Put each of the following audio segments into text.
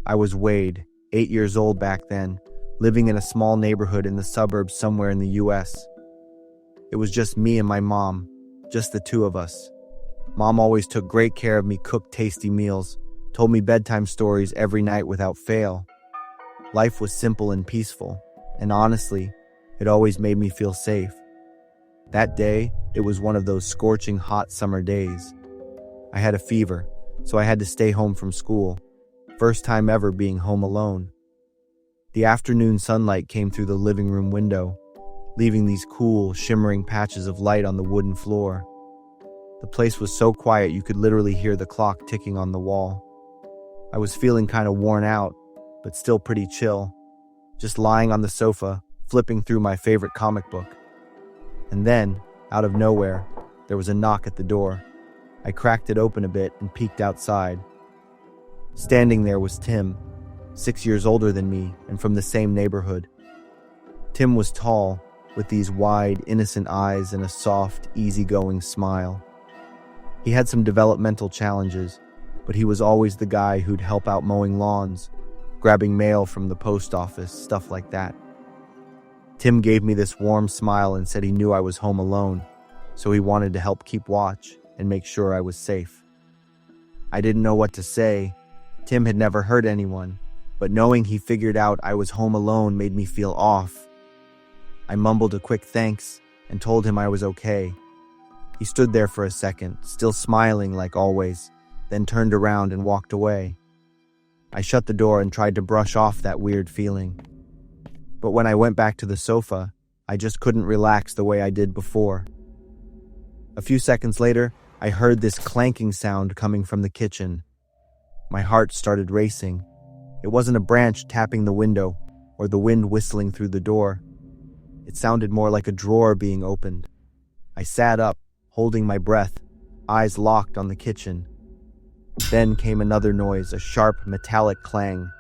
I was Wade, 8 years old back then, living in a small neighborhood in the suburbs somewhere in the US. It was just me and my mom, just the two of us. Mom always took great care of me, cooked tasty meals, told me bedtime stories every night without fail. Life was simple and peaceful, and honestly, it always made me feel safe. That day, it was one of those scorching hot summer days. I had a fever, so I had to stay home from school. First time ever being home alone. The afternoon sunlight came through the living room window, leaving these cool, shimmering patches of light on the wooden floor. The place was so quiet you could literally hear the clock ticking on the wall. I was feeling kind of worn out, but still pretty chill, just lying on the sofa, flipping through my favorite comic book. And then, out of nowhere, there was a knock at the door. I cracked it open a bit and peeked outside. Standing there was Tim, 6 years older than me and from the same neighborhood. Tim was tall, with these wide, innocent eyes and a soft, easygoing smile. He had some developmental challenges, but he was always the guy who'd help out mowing lawns, grabbing mail from the post office, stuff like that. Tim gave me this warm smile and said he knew I was home alone, so he wanted to help keep watch and make sure I was safe. I didn't know what to say. Tim had never hurt anyone, but knowing he figured out I was home alone made me feel off. I mumbled a quick thanks and told him I was okay. He stood there for a second, still smiling like always, then turned around and walked away. I shut the door and tried to brush off that weird feeling. But when I went back to the sofa, I just couldn't relax the way I did before. A few seconds later, I heard this clanking sound coming from the kitchen. My heart started racing. It wasn't a branch tapping the window or the wind whistling through the door. It sounded more like a drawer being opened. I sat up, holding my breath, eyes locked on the kitchen. Then came another noise, a sharp, metallic clang.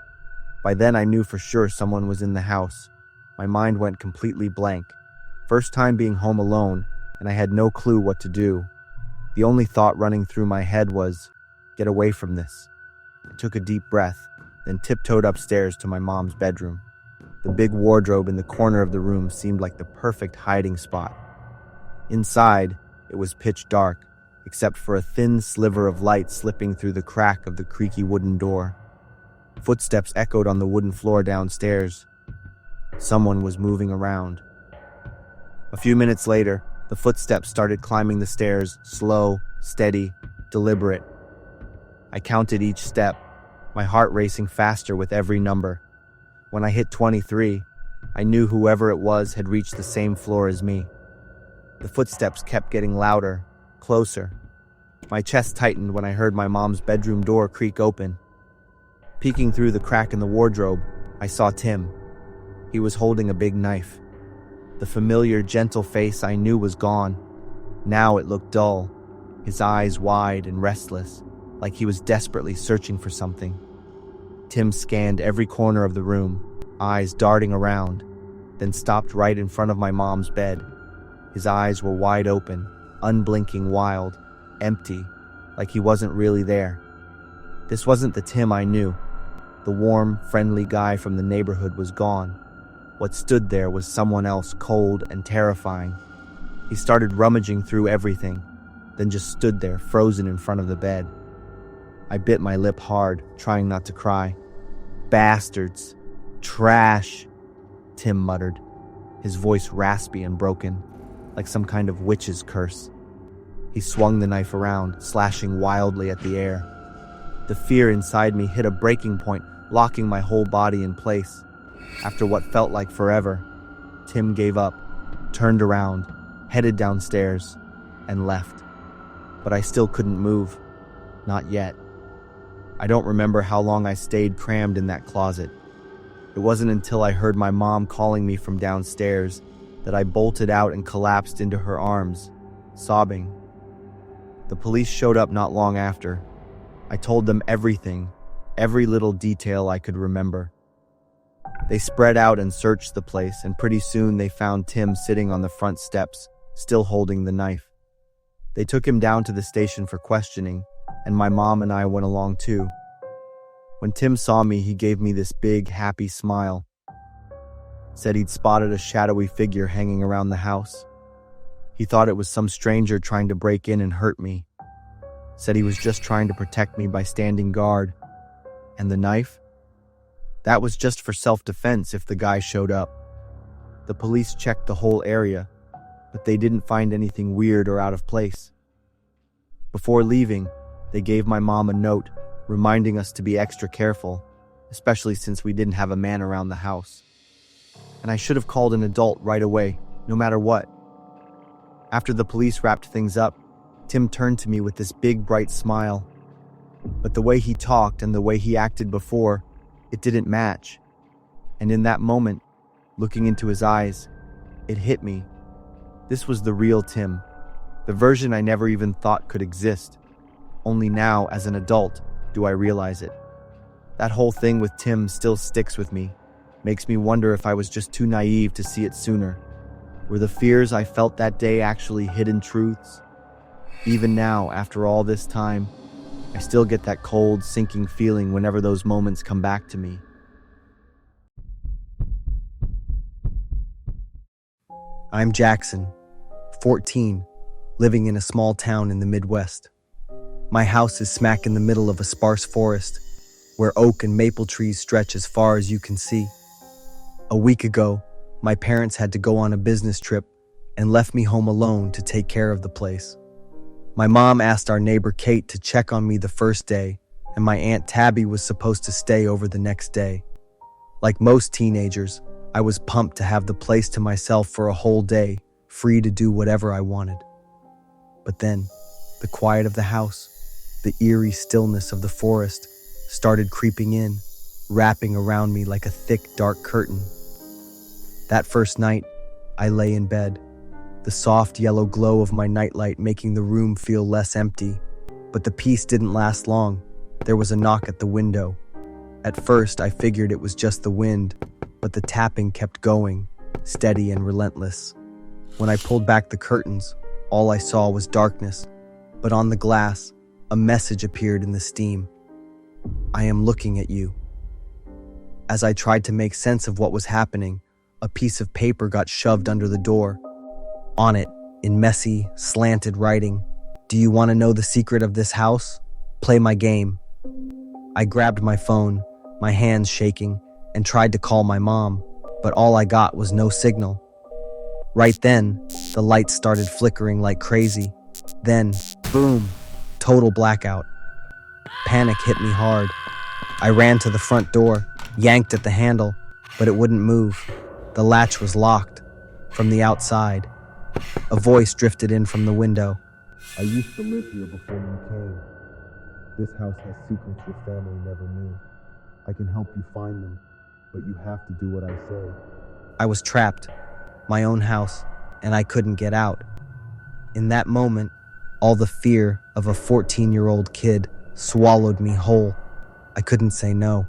By then I knew for sure someone was in the house. My mind went completely blank. First time being home alone, and I had no clue what to do. The only thought running through my head was, get away from this. I took a deep breath, then tiptoed upstairs to my mom's bedroom. The big wardrobe in the corner of the room seemed like the perfect hiding spot. Inside, it was pitch dark, except for a thin sliver of light slipping through the crack of the creaky wooden door. Footsteps echoed on the wooden floor downstairs. Someone was moving around. A few minutes later, the footsteps started climbing the stairs, slow, steady, deliberate. I counted each step, my heart racing faster with every number. When I hit 23, I knew whoever it was had reached the same floor as me. The footsteps kept getting louder, closer. My chest tightened when I heard my mom's bedroom door creak open. Peeking through the crack in the wardrobe, I saw Tim. He was holding a big knife. The familiar, gentle face I knew was gone. Now it looked dull, his eyes wide and restless, like he was desperately searching for something. Tim scanned every corner of the room, eyes darting around, then stopped right in front of my mom's bed. His eyes were wide open, unblinking, wild, empty, like he wasn't really there. This wasn't the Tim I knew. The warm, friendly guy from the neighborhood was gone. What stood there was someone else, cold and terrifying. He started rummaging through everything, then just stood there, frozen in front of the bed. I bit my lip hard, trying not to cry. "Bastards! Trash!" Tim muttered, his voice raspy and broken, like some kind of witch's curse. He swung the knife around, slashing wildly at the air. The fear inside me hit a breaking point, locking my whole body in place. After what felt like forever, Tim gave up, turned around, headed downstairs, and left. But I still couldn't move. Not yet. I don't remember how long I stayed crammed in that closet. It wasn't until I heard my mom calling me from downstairs that I bolted out and collapsed into her arms, sobbing. The police showed up not long after. I told them everything, every little detail I could remember. They spread out and searched the place, and pretty soon they found Tim sitting on the front steps, still holding the knife. They took him down to the station for questioning, and my mom and I went along too. When Tim saw me, he gave me this big, happy smile. Said he'd spotted a shadowy figure hanging around the house. He thought it was some stranger trying to break in and hurt me. Said he was just trying to protect me by standing guard. And the knife? That was just for self-defense if the guy showed up. The police checked the whole area, but they didn't find anything weird or out of place. Before leaving, they gave my mom a note reminding us to be extra careful, especially since we didn't have a man around the house. And I should have called an adult right away, no matter what. After the police wrapped things up, Tim turned to me with this big, bright smile. But the way he talked and the way he acted before, it didn't match. And in that moment, looking into his eyes, it hit me. This was the real Tim, the version I never even thought could exist. Only now, as an adult, do I realize it. That whole thing with Tim still sticks with me. Makes me wonder if I was just too naive to see it sooner. Were the fears I felt that day actually hidden truths? Even now, after all this time, I still get that cold, sinking feeling whenever those moments come back to me. I'm Jackson, 14, living in a small town in the Midwest. My house is smack in the middle of a sparse forest, where oak and maple trees stretch as far as you can see. A week ago, my parents had to go on a business trip and left me home alone to take care of the place. My mom asked our neighbor Kate to check on me the first day, and my Aunt Tabby was supposed to stay over the next day. Like most teenagers, I was pumped to have the place to myself for a whole day, free to do whatever I wanted. But then, the quiet of the house, the eerie stillness of the forest, started creeping in, wrapping around me like a thick, dark curtain. That first night, I lay in bed, the soft yellow glow of my nightlight making the room feel less empty. But the peace didn't last long. There was a knock at the window. At first, I figured it was just the wind, but the tapping kept going, steady and relentless. When I pulled back the curtains, all I saw was darkness, but on the glass, a message appeared in the steam. I am looking at you. As I tried to make sense of what was happening, a piece of paper got shoved under the door. On it, in messy, slanted writing, "Do you want to know the secret of this house? Play my game." I grabbed my phone, my hands shaking, and tried to call my mom, but all I got was no signal. Right then, the lights started flickering like crazy. Then, boom, total blackout. Panic hit me hard. I ran to the front door, yanked at the handle, but it wouldn't move. The latch was locked. From the outside, a voice drifted in from the window. "I used to live here before you came. This house has secrets your family never knew. I can help you find them, but you have to do what I say." I was trapped, my own house, and I couldn't get out. In that moment, all the fear of a 14-year-old kid swallowed me whole. I couldn't say no.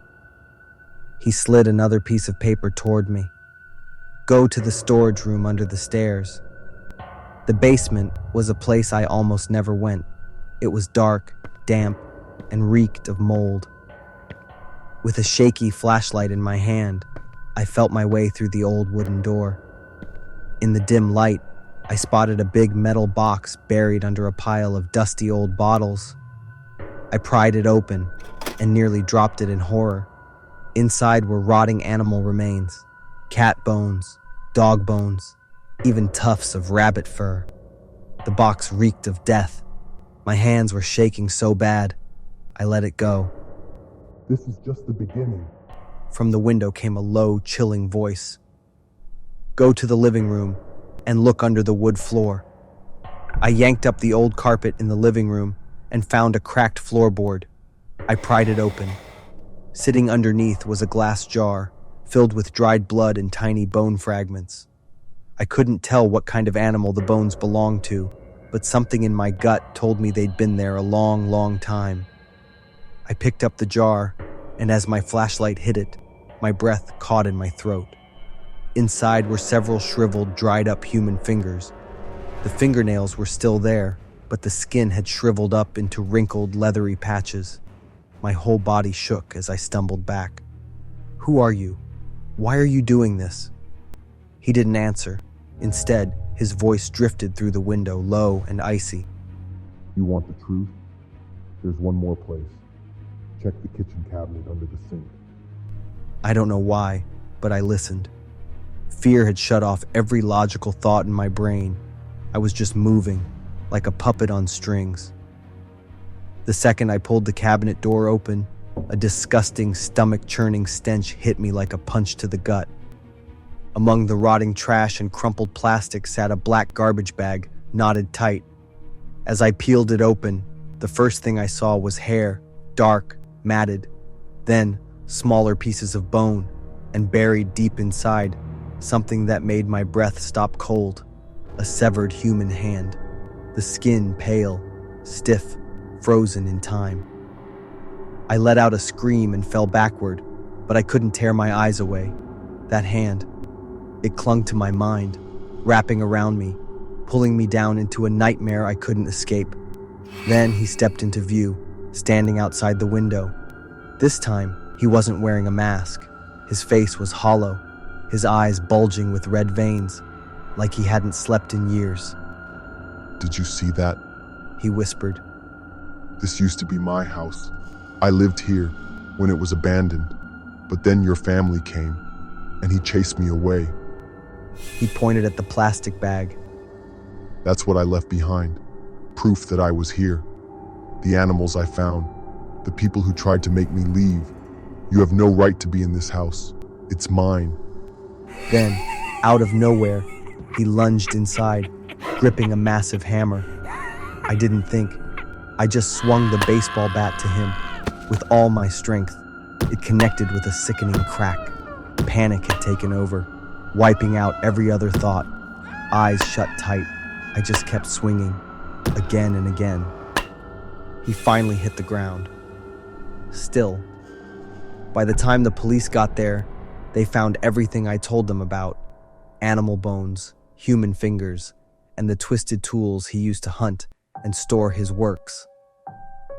He slid another piece of paper toward me. "Go to the storage room under the stairs." The basement was a place I almost never went. It was dark, damp, and reeked of mold. With a shaky flashlight in my hand, I felt my way through the old wooden door. In the dim light, I spotted a big metal box buried under a pile of dusty old bottles. I pried it open and nearly dropped it in horror. Inside were rotting animal remains, cat bones, dog bones, even tufts of rabbit fur. The box reeked of death. My hands were shaking so bad, I let it go. "This is just the beginning." From the window came a low, chilling voice. "Go to the living room and look under the wood floor." I yanked up the old carpet in the living room and found a cracked floorboard. I pried it open. Sitting underneath was a glass jar filled with dried blood and tiny bone fragments. I couldn't tell what kind of animal the bones belonged to, but something in my gut told me they'd been there a long, long time. I picked up the jar, and as my flashlight hit it, my breath caught in my throat. Inside were several shriveled, dried-up human fingers. The fingernails were still there, but the skin had shriveled up into wrinkled, leathery patches. My whole body shook as I stumbled back. "Who are you? Why are you doing this?" He didn't answer. Instead, his voice drifted through the window, low and icy. You want the truth? There's one more place. Check the kitchen cabinet under the sink. I don't know why, but I listened. Fear had shut off every logical thought in my brain. I was just moving, like a puppet on strings. The second I pulled the cabinet door open, a disgusting, stomach-churning stench hit me like a punch to the gut. Among the rotting trash and crumpled plastic sat a black garbage bag, knotted tight. As I peeled it open, the first thing I saw was hair, dark, matted. Then, smaller pieces of bone, and buried deep inside, something that made my breath stop cold. A severed human hand, the skin pale, stiff, frozen in time. I let out a scream and fell backward, but I couldn't tear my eyes away. That hand, it clung to my mind, wrapping around me, pulling me down into a nightmare I couldn't escape. Then he stepped into view, standing outside the window. This time, he wasn't wearing a mask. His face was hollow, his eyes bulging with red veins, like he hadn't slept in years. Did you see that? He whispered. This used to be my house. I lived here when it was abandoned. But then your family came, and he chased me away. He pointed at the plastic bag. That's what I left behind. Proof that I was here. The animals I found. The people who tried to make me leave. You have no right to be in this house. It's mine. Then, out of nowhere, he lunged inside, gripping a massive hammer. I didn't think. I just swung the baseball bat to him. With all my strength, it connected with a sickening crack. Panic had taken over, wiping out every other thought. Eyes shut tight, I just kept swinging, again and again. He finally hit the ground. Still. By the time the police got there, they found everything I told them about. Animal bones, human fingers, and the twisted tools he used to hunt and store his works.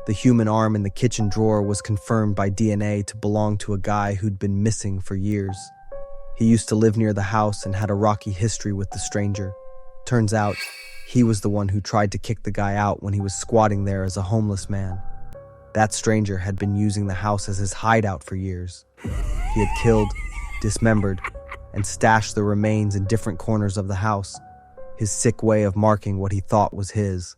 The human arm in the kitchen drawer was confirmed by DNA to belong to a guy who'd been missing for years. He used to live near the house and had a rocky history with the stranger. Turns out, he was the one who tried to kick the guy out when he was squatting there as a homeless man. That stranger had been using the house as his hideout for years. He had killed, dismembered, and stashed the remains in different corners of the house, his sick way of marking what he thought was his.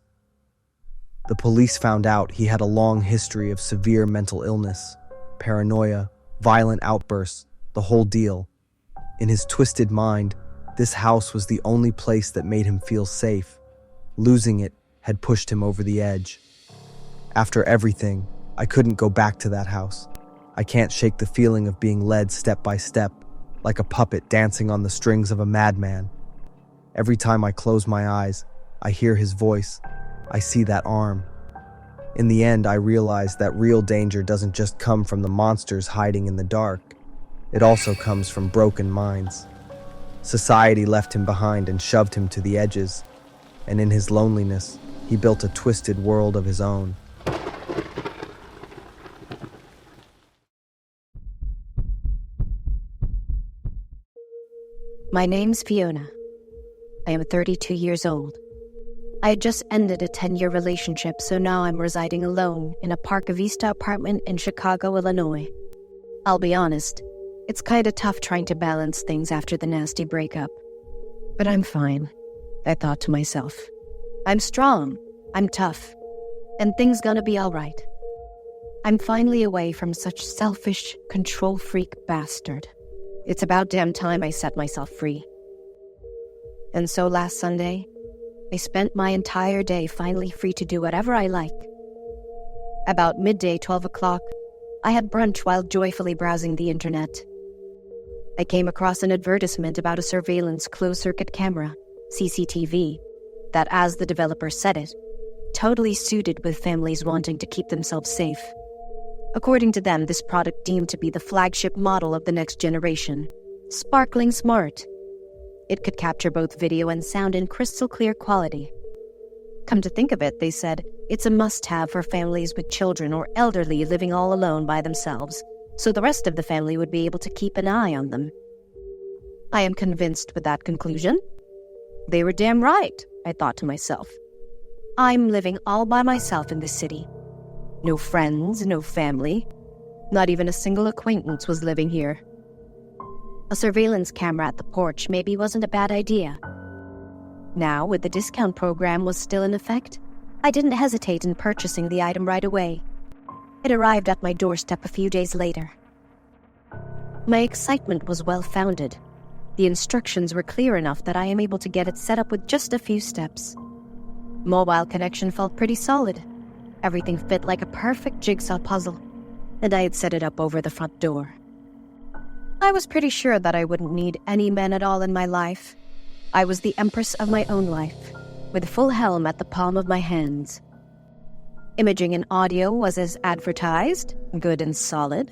The police found out he had a long history of severe mental illness, paranoia, violent outbursts, the whole deal. In his twisted mind, this house was the only place that made him feel safe. Losing it had pushed him over the edge. After everything, I couldn't go back to that house. I can't shake the feeling of being led step by step, like a puppet dancing on the strings of a madman. Every time I close my eyes, I hear his voice. I see that arm. In the end, I realized that real danger doesn't just come from the monsters hiding in the dark. It also comes from broken minds. Society left him behind and shoved him to the edges. And in his loneliness, he built a twisted world of his own. My name's Fiona. I am 32 years old. I had just ended a 10-year relationship, so now I'm residing alone in a Park Vista apartment in Chicago, Illinois. I'll be honest, it's kinda tough trying to balance things after the nasty breakup. But I'm fine, I thought to myself. I'm strong, I'm tough, and things gonna be alright. I'm finally away from such selfish, control-freak bastard. It's about damn time I set myself free. And so last Sunday, I spent my entire day finally free to do whatever I like. About midday, 12 o'clock, I had brunch while joyfully browsing the internet. I came across an advertisement about a surveillance closed-circuit camera, CCTV, that, as the developer said it, totally suited with families wanting to keep themselves safe. According to them, this product deemed to be the flagship model of the next generation, sparkling smart. It could capture both video and sound in crystal clear quality. Come to think of it, they said, it's a must-have for families with children or elderly living all alone by themselves, so the rest of the family would be able to keep an eye on them. I am convinced with that conclusion. They were damn right, I thought to myself. I'm living all by myself in this city. No friends, no family. Not even a single acquaintance was living here. A surveillance camera at the porch maybe wasn't a bad idea. Now, with the discount program was still in effect, I didn't hesitate in purchasing the item right away. It arrived at my doorstep a few days later. My excitement was well-founded. The instructions were clear enough that I am able to get it set up with just a few steps. Mobile connection felt pretty solid. Everything fit like a perfect jigsaw puzzle, and I had set it up over the front door. I was pretty sure that I wouldn't need any men at all in my life. I was the empress of my own life, with full helm at the palm of my hands. Imaging and audio was as advertised, good and solid.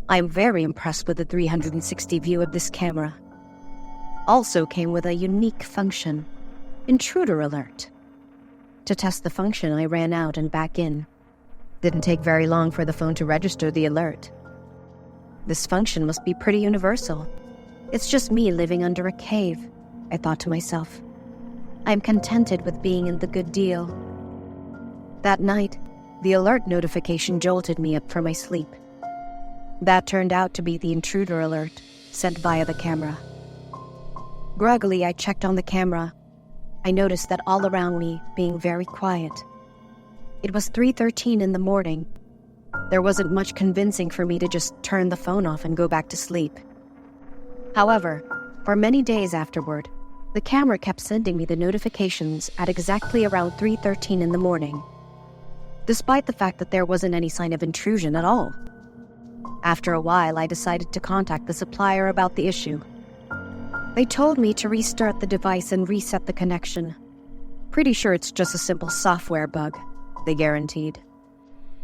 I am very impressed with the 360 view of this camera. Also came with a unique function, intruder alert. To test the function, I ran out and back in. Didn't take very long for the phone to register the alert. This function must be pretty universal. It's just me living under a cave, I thought to myself. I'm contented with being in the good deal. That night, the alert notification jolted me up from my sleep. That turned out to be the intruder alert, sent via the camera. Groggily, I checked on the camera. I noticed that all around me being very quiet. It was 3:13 in the morning. There wasn't much convincing for me to just turn the phone off and go back to sleep. However, for many days afterward, the camera kept sending me the notifications at exactly around 3:13 in the morning, despite the fact that there wasn't any sign of intrusion at all. After a while, I decided to contact the supplier about the issue. They told me to restart the device and reset the connection. Pretty sure it's just a simple software bug, they guaranteed.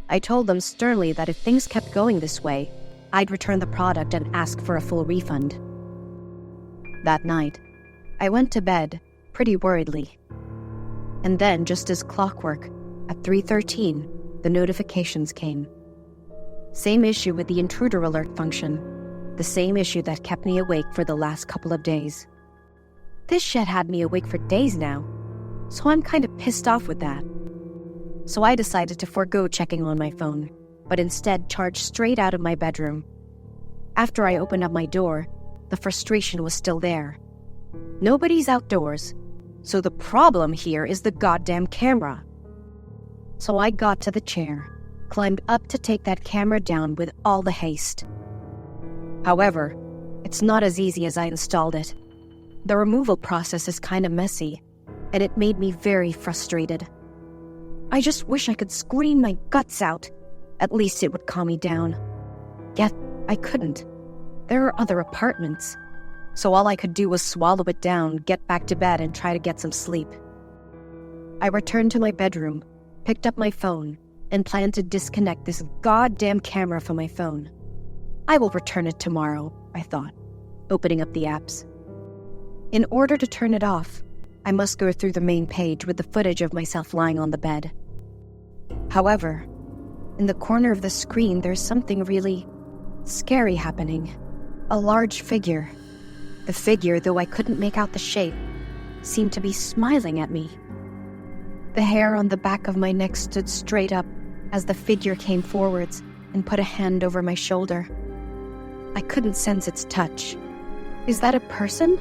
I told them sternly that if things kept going this way, I'd return the product and ask for a full refund. That night, I went to bed, pretty worriedly. And then, just as clockwork, at 3:13, the notifications came. Same issue with the intruder alert function. The same issue that kept me awake for the last couple of days. This shit had me awake for days now, so I'm kind of pissed off with that. So I decided to forego checking on my phone, but instead charged straight out of my bedroom. After I opened up my door, the frustration was still there. Nobody's outdoors, so the problem here is the goddamn camera. So I got to the chair, climbed up to take that camera down with all the haste. However, it's not as easy as I installed it. The removal process is kind of messy, and it made me very frustrated. I just wish I could scream my guts out. At least it would calm me down. Yet, I couldn't. There are other apartments. So all I could do was swallow it down, get back to bed, and try to get some sleep. I returned to my bedroom, picked up my phone, and planned to disconnect this goddamn camera from my phone. I will return it tomorrow, I thought, opening up the apps. In order to turn it off, I must go through the main page with the footage of myself lying on the bed. However, in the corner of the screen, there's something really scary happening. A large figure. The figure, though I couldn't make out the shape, seemed to be smiling at me. The hair on the back of my neck stood straight up as the figure came forwards and put a hand over my shoulder. I couldn't sense its touch. Is that a person?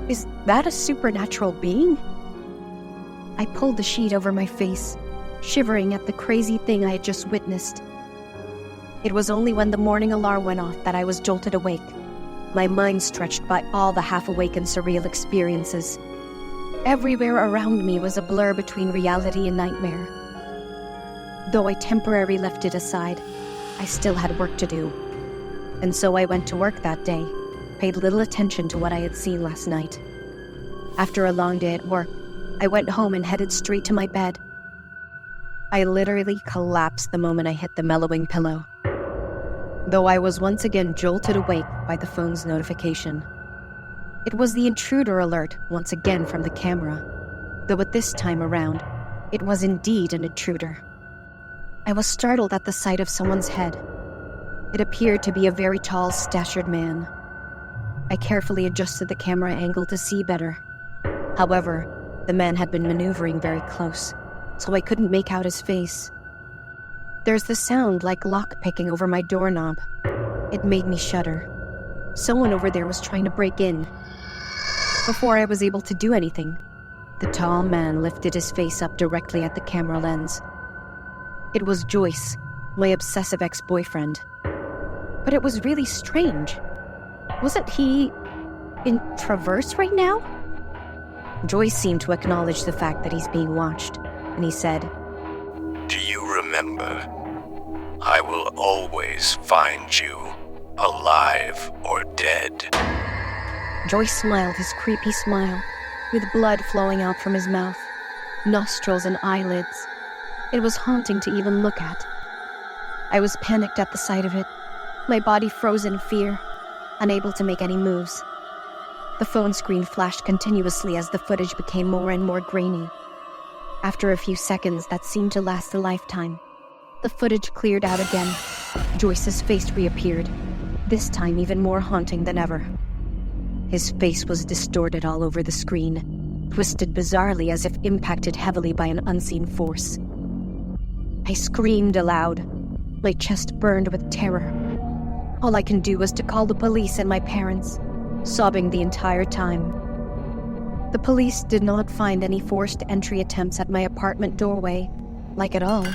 Is that a supernatural being? I pulled the sheet over my face, shivering at the crazy thing I had just witnessed. It was only when the morning alarm went off that I was jolted awake, my mind stretched by all the half-awake and surreal experiences. Everywhere around me was a blur between reality and nightmare. Though I temporarily left it aside, I still had work to do. And so I went to work that day, paid little attention to what I had seen last night. After a long day at work, I went home and headed straight to my bed. I literally collapsed the moment I hit the mellowing pillow, though I was once again jolted awake by the phone's notification. It was the intruder alert once again from the camera, though at this time around, It was indeed an intruder. I was startled at the sight of someone's head. It appeared to be a very tall, statured man. I carefully adjusted the camera angle to see better. However, the man had been maneuvering very close, so I couldn't make out his face. There's the sound like lock-picking over my doorknob. It made me shudder. Someone over there was trying to break in. Before I was able to do anything, the tall man lifted his face up directly at the camera lens. It was Joyce, my obsessive ex-boyfriend. But it was really strange. Wasn't he in Traverse right now? Joyce seemed to acknowledge the fact that he's being watched, and he said, "Do you remember? I will always find you, alive or dead." Joyce smiled his creepy smile, with blood flowing out from his mouth, nostrils and eyelids. It was haunting to even look at. I was panicked at the sight of it, my body froze in fear, unable to make any moves. The phone screen flashed continuously as the footage became more and more grainy. After a few seconds that seemed to last a lifetime, the footage cleared out again. Joyce's face reappeared, this time even more haunting than ever. His face was distorted all over the screen, twisted bizarrely as if impacted heavily by an unseen force. I screamed aloud. My chest burned with terror. All I can do was to call the police and my parents, sobbing the entire time. The police did not find any forced entry attempts at my apartment doorway, like at all.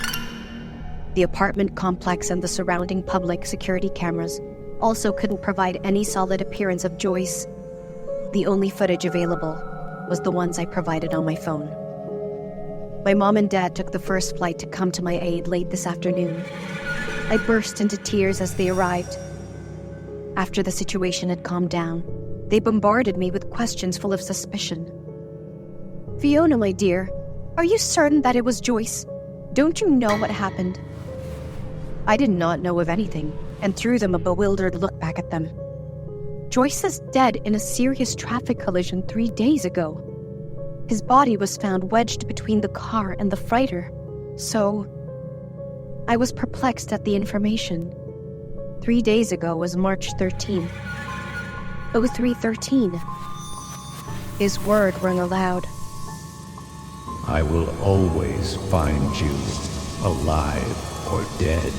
The apartment complex and the surrounding public security cameras also couldn't provide any solid appearance of Joyce. The only footage available was the ones I provided on my phone. My mom and dad took the first flight to come to my aid late this afternoon. I burst into tears as they arrived. After the situation had calmed down, they bombarded me with questions full of suspicion. "Fiona, my dear, are you certain that it was Joyce? Don't you know what happened?" I did not know of anything, and threw them a bewildered look back at them. Joyce is dead in a serious traffic collision 3 days ago. His body was found wedged between the car and the freighter, so I was perplexed at the information. 3 days ago was March 13th. 0313. His word rang aloud. "I will always find you, alive or dead."